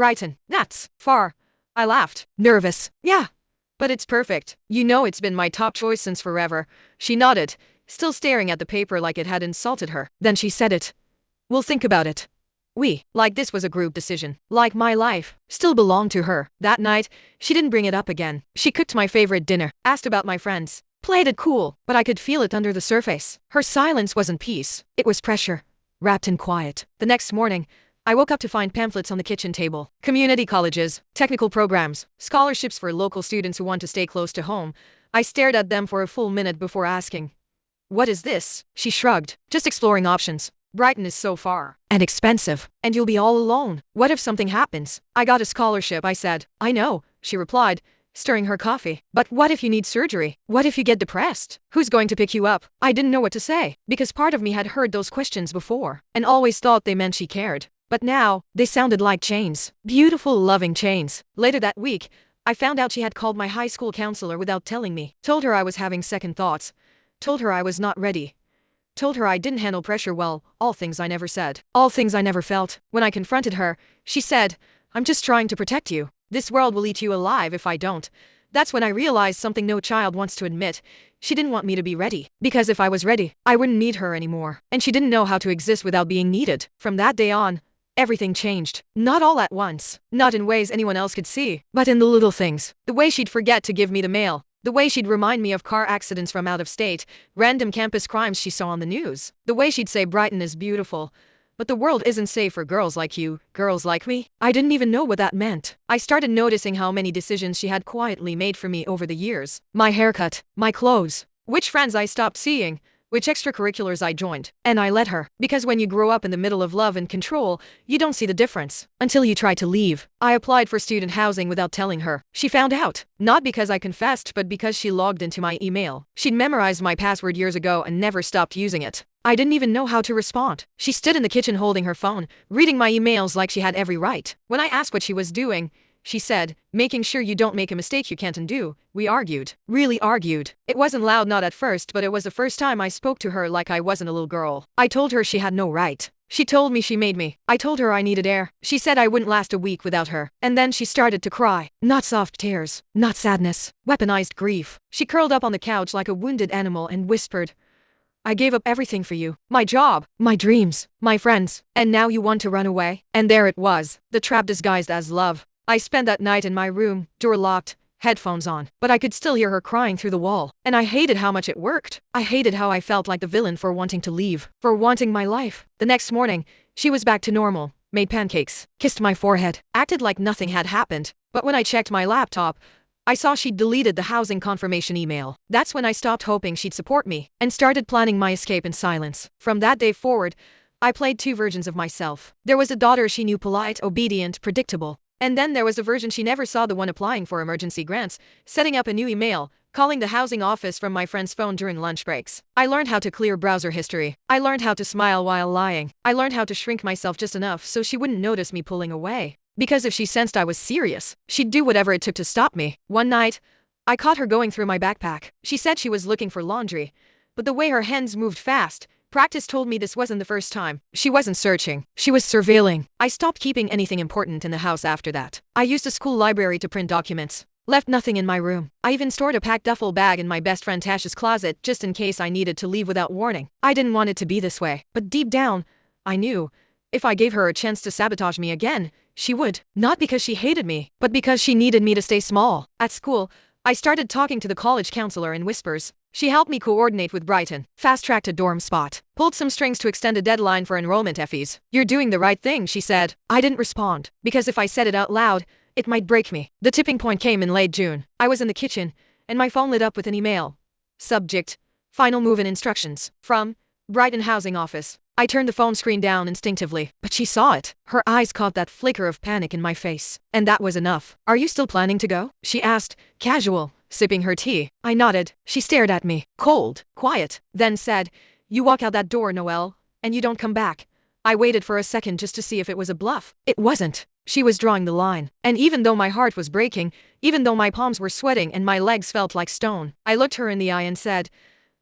Brighton. That's far. I laughed. Nervous. Yeah. But it's perfect. You know it's been my top choice since forever. She nodded, still staring at the paper like it had insulted her. Then she said it. We'll think about it. Like this was a group decision. Like my life still belonged to her. That night, she didn't bring it up again. She cooked my favorite dinner, asked about my friends, played it cool, but I could feel it under the surface. Her silence wasn't peace. It was pressure, wrapped in quiet. The next morning, I woke up to find pamphlets on the kitchen table. Community colleges, technical programs, scholarships for local students who want to stay close to home. I stared at them for a full minute before asking, "What is this?" She shrugged. "Just exploring options. Brighton is so far. And expensive. And you'll be all alone. What if something happens?" "I got a scholarship," I said. "I know," she replied, stirring her coffee. "But what if you need surgery? What if you get depressed? Who's going to pick you up?" I didn't know what to say, because part of me had heard those questions before, and always thought they meant she cared. But now, they sounded like chains. Beautiful, loving chains. Later that week, I found out she had called my high school counselor without telling me. Told her I was having second thoughts. Told her I was not ready. Told her I didn't handle pressure well, all things I never said. All things I never felt. When I confronted her, she said, "I'm just trying to protect you. This world will eat you alive if I don't." That's when I realized something no child wants to admit. She didn't want me to be ready. Because if I was ready, I wouldn't need her anymore. And she didn't know how to exist without being needed. From that day on, everything changed. Not all at once. Not in ways anyone else could see. But in the little things. The way she'd forget to give me the mail. The way she'd remind me of car accidents from out of state, random campus crimes she saw on the news. The way she'd say Brighton is beautiful, but the world isn't safe for girls like you, girls like me. I didn't even know what that meant. I started noticing how many decisions she had quietly made for me over the years. My haircut, my clothes, which friends I stopped seeing, which extracurriculars I joined. And I let her. Because when you grow up in the middle of love and control, you don't see the difference. Until you try to leave. I applied for student housing without telling her. She found out. Not because I confessed, but because she logged into my email. She'd memorized my password years ago and never stopped using it. I didn't even know how to respond. She stood in the kitchen holding her phone, reading my emails like she had every right. When I asked what she was doing, she said, "Making sure you don't make a mistake you can't undo." We argued. Really argued. It wasn't loud, not at first, but it was the first time I spoke to her like I wasn't a little girl. I told her she had no right. She told me she made me. I told her I needed air. She said I wouldn't last a week without her. And then she started to cry. Not soft tears. Not sadness. Weaponized grief. She curled up on the couch like a wounded animal and whispered, "I gave up everything for you. My job, my dreams, my friends. And now you want to run away?" And there it was. The trap disguised as love. I spent that night in my room, door locked, headphones on, but I could still hear her crying through the wall. And I hated how much it worked. I hated how I felt like the villain for wanting to leave, for wanting my life. The next morning, she was back to normal, made pancakes, kissed my forehead, acted like nothing had happened. But when I checked my laptop, I saw she'd deleted the housing confirmation email. That's when I stopped hoping she'd support me and started planning my escape in silence. From that day forward, I played two versions of myself. There was a daughter she knew, polite, obedient, predictable. And then there was a version she never saw, the one applying for emergency grants, setting up a new email, calling the housing office from my friend's phone during lunch breaks. I learned how to clear browser history. I learned how to smile while lying. I learned how to shrink myself just enough so she wouldn't notice me pulling away. Because if she sensed I was serious, she'd do whatever it took to stop me. One night, I caught her going through my backpack. She said she was looking for laundry, but the way her hands moved fast, practice told me this wasn't the first time. She wasn't searching. She was surveilling. I stopped keeping anything important in the house after that. I used a school library to print documents. Left nothing in my room. I even stored a packed duffel bag in my best friend Tash's closet just in case I needed to leave without warning. I didn't want it to be this way. But deep down, I knew, if I gave her a chance to sabotage me again, she would. Not because she hated me, but because she needed me to stay small. At school, I started talking to the college counselor in whispers. She helped me coordinate with Brighton, fast-tracked a dorm spot, pulled some strings to extend a deadline for enrollment FEs. "You're doing the right thing," she said. I didn't respond, because if I said it out loud, it might break me. The tipping point came in late June. I was in the kitchen, and my phone lit up with an email. Subject: Final move-in instructions. From Brighton Housing Office. I turned the phone screen down instinctively, but she saw it. Her eyes caught that flicker of panic in my face. And that was enough. "Are you still planning to go?" she asked, casual, sipping her tea. I nodded. She stared at me, cold, quiet, then said, "You walk out that door, Noel, and you don't come back." I waited for a second just to see if it was a bluff. It wasn't. She was drawing the line. And even though my heart was breaking, even though my palms were sweating and my legs felt like stone, I looked her in the eye and said,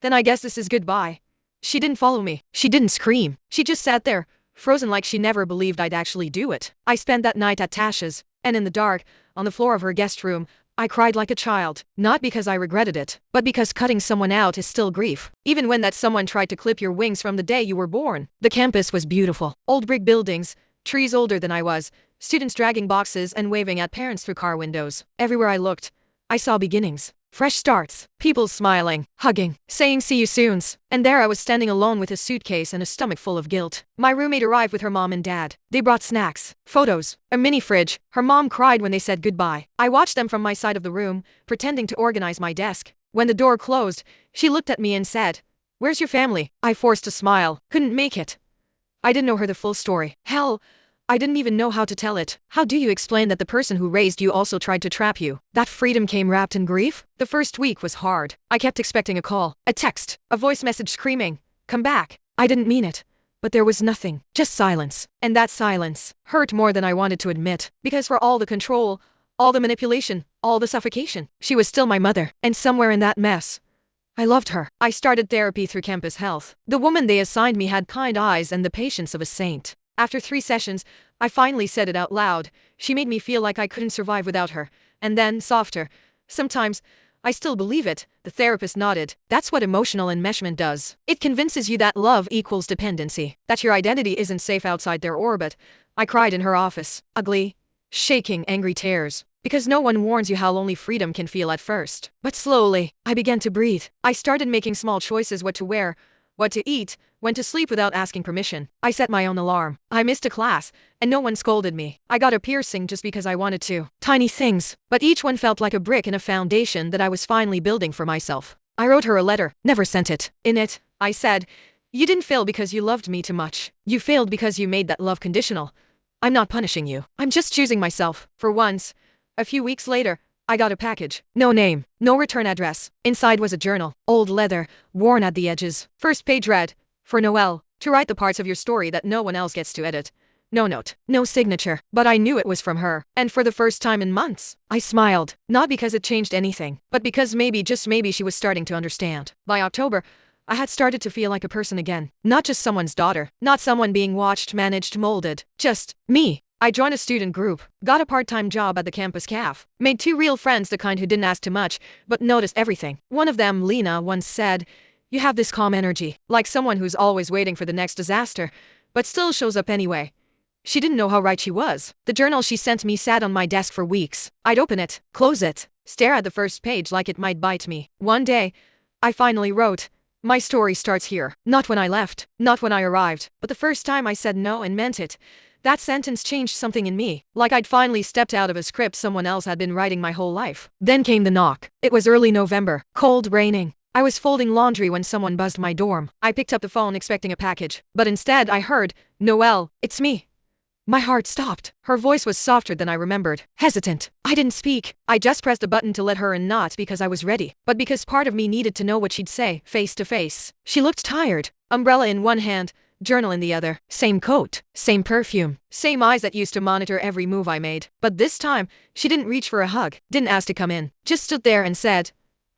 "Then I guess this is goodbye." She didn't follow me. She didn't scream. She just sat there, frozen like she never believed I'd actually do it. I spent that night at Tasha's, and in the dark, on the floor of her guest room, I cried like a child, not because I regretted it, but because cutting someone out is still grief, even when that someone tried to clip your wings from the day you were born. The campus was beautiful. Old brick buildings, trees older than I was, students dragging boxes and waving at parents through car windows. Everywhere I looked, I saw beginnings. Fresh starts, people smiling, hugging, saying see you soons. And there I was standing alone with a suitcase and a stomach full of guilt. My roommate arrived with her mom and dad. They brought snacks, photos, a mini fridge. Her mom cried when they said goodbye. I watched them from my side of the room, pretending to organize my desk. When the door closed, she looked at me and said, "Where's your family?" I forced a smile. Couldn't make it. I didn't know her the full story. Hell, I didn't even know how to tell it. How do you explain that the person who raised you also tried to trap you? That freedom came wrapped in grief? The first week was hard. I kept expecting a call, a text, a voice message screaming, "Come back." I didn't mean it. But there was nothing, just silence. And that silence hurt more than I wanted to admit. Because for all the control, all the manipulation, all the suffocation, she was still my mother. And somewhere in that mess, I loved her. I started therapy through Campus Health. The woman they assigned me had kind eyes and the patience of a saint. After 3 sessions, I finally said it out loud. She made me feel like I couldn't survive without her. And then, softer, "Sometimes, I still believe it." The therapist nodded. That's what emotional enmeshment does. It convinces you that love equals dependency, that your identity isn't safe outside their orbit. I cried in her office, ugly, shaking angry tears. Because no one warns you how lonely freedom can feel at first. But slowly, I began to breathe. I started making small choices: what to wear, what to eat, when to sleep without asking permission. I set my own alarm. I missed a class, and no one scolded me. I got a piercing just because I wanted to. Tiny things, but each one felt like a brick in a foundation that I was finally building for myself. I wrote her a letter, never sent it. In it, I said, "You didn't fail because you loved me too much. You failed because you made that love conditional. I'm not punishing you. I'm just choosing myself." For once. A few weeks later, I got a package. No name, no return address. Inside was a journal, old leather, worn at the edges. First page read, "For Noel, to write the parts of your story that no one else gets to edit." No note, no signature, but I knew it was from her. And for the first time in months, I smiled. Not because it changed anything, but because maybe, just maybe, she was starting to understand. By October, I had started to feel like a person again. Not just someone's daughter, not someone being watched, managed, molded. Just me. I joined a student group, got a part-time job at the campus caf, made 2 real friends, the kind who didn't ask too much, but noticed everything. One of them, Lena, once said, "You have this calm energy, like someone who's always waiting for the next disaster, but still shows up anyway." She didn't know how right she was. The journal she sent me sat on my desk for weeks. I'd open it, close it, stare at the first page like it might bite me. One day, I finally wrote, "My story starts here." Not when I left, not when I arrived, but the first time I said no and meant it. That sentence changed something in me, like I'd finally stepped out of a script someone else had been writing my whole life. Then came the knock. It was early November, cold, raining. I was folding laundry when someone buzzed my dorm. I picked up the phone expecting a package, but instead I heard, "Noel, it's me." My heart stopped. Her voice was softer than I remembered, hesitant. I didn't speak. I just pressed a button to let her in, not because I was ready, but because part of me needed to know what she'd say, face to face. She looked tired, umbrella in one hand, journal in the other. Same coat, same perfume, same eyes that used to monitor every move I made. But this time, she didn't reach for a hug, didn't ask to come in, just stood there and said,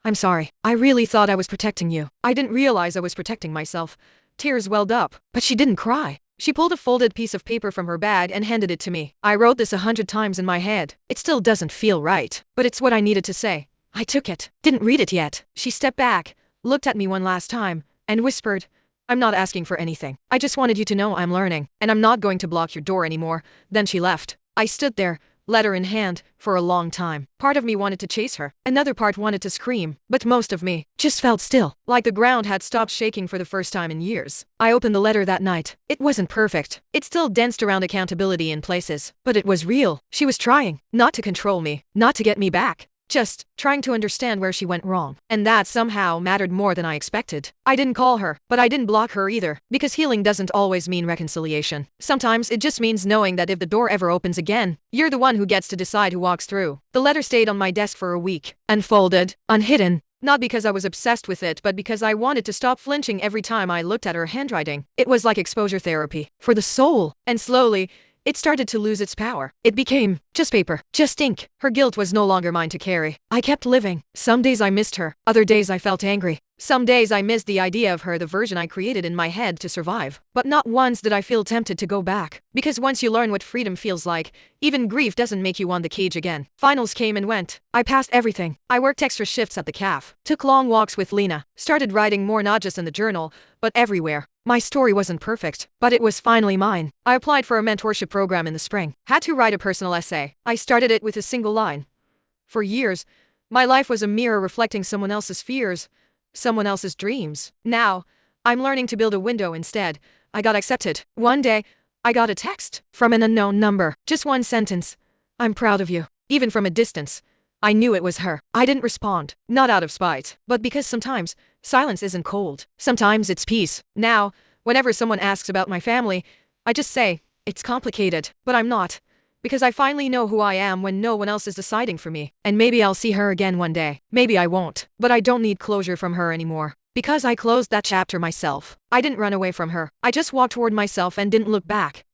"I'm sorry. I really thought I was protecting you." I didn't realize I was protecting myself. Tears welled up, but she didn't cry. She pulled a folded piece of paper from her bag and handed it to me. I wrote this 100 times in my head. It still doesn't feel right, but it's what I needed to say. I took it, didn't read it yet. She stepped back, looked at me one last time, and whispered, "I'm not asking for anything. I just wanted you to know I'm learning, and I'm not going to block your door anymore." Then she left. I stood there, letter in hand, for a long time. Part of me wanted to chase her. Another part wanted to scream. But most of me just felt still, like the ground had stopped shaking for the first time in years. I opened the letter that night. It wasn't perfect. It still danced around accountability in places. But it was real. She was trying, not to control me, not to get me back. Just trying to understand where she went wrong. And that somehow mattered more than I expected. I didn't call her, but I didn't block her either, because healing doesn't always mean reconciliation. Sometimes it just means knowing that if the door ever opens again, you're the one who gets to decide who walks through. The letter stayed on my desk for a week, unfolded, unhidden. Not because I was obsessed with it, but because I wanted to stop flinching every time I looked at her handwriting. It was like exposure therapy, for the soul. And slowly, it started to lose its power. It became just paper, just ink. Her guilt was no longer mine to carry. I kept living. Some days I missed her. Other days I felt angry. Some days I missed the idea of her, the version I created in my head to survive. But not once did I feel tempted to go back. Because once you learn what freedom feels like, even grief doesn't make you want the cage again. Finals came and went. I passed everything. I worked extra shifts at the cafe, took long walks with Lena, started writing more not just in the journal, but everywhere. My story wasn't perfect, but it was finally mine. I applied for a mentorship program in the spring. Had to write a personal essay. I started it with a single line. For years, my life was a mirror reflecting someone else's fears, someone else's dreams. Now, I'm learning to build a window instead. I got accepted. One day, I got a text from an unknown number. Just one sentence. "I'm proud of you." Even from a distance, I knew it was her. I didn't respond, not out of spite, but because sometimes silence isn't cold. Sometimes it's peace. Now, whenever someone asks about my family, I just say, it's complicated, but I'm not. Because I finally know who I am when no one else is deciding for me. And maybe I'll see her again one day. Maybe I won't. But I don't need closure from her anymore. Because I closed that chapter myself. I didn't run away from her. I just walked toward myself and didn't look back.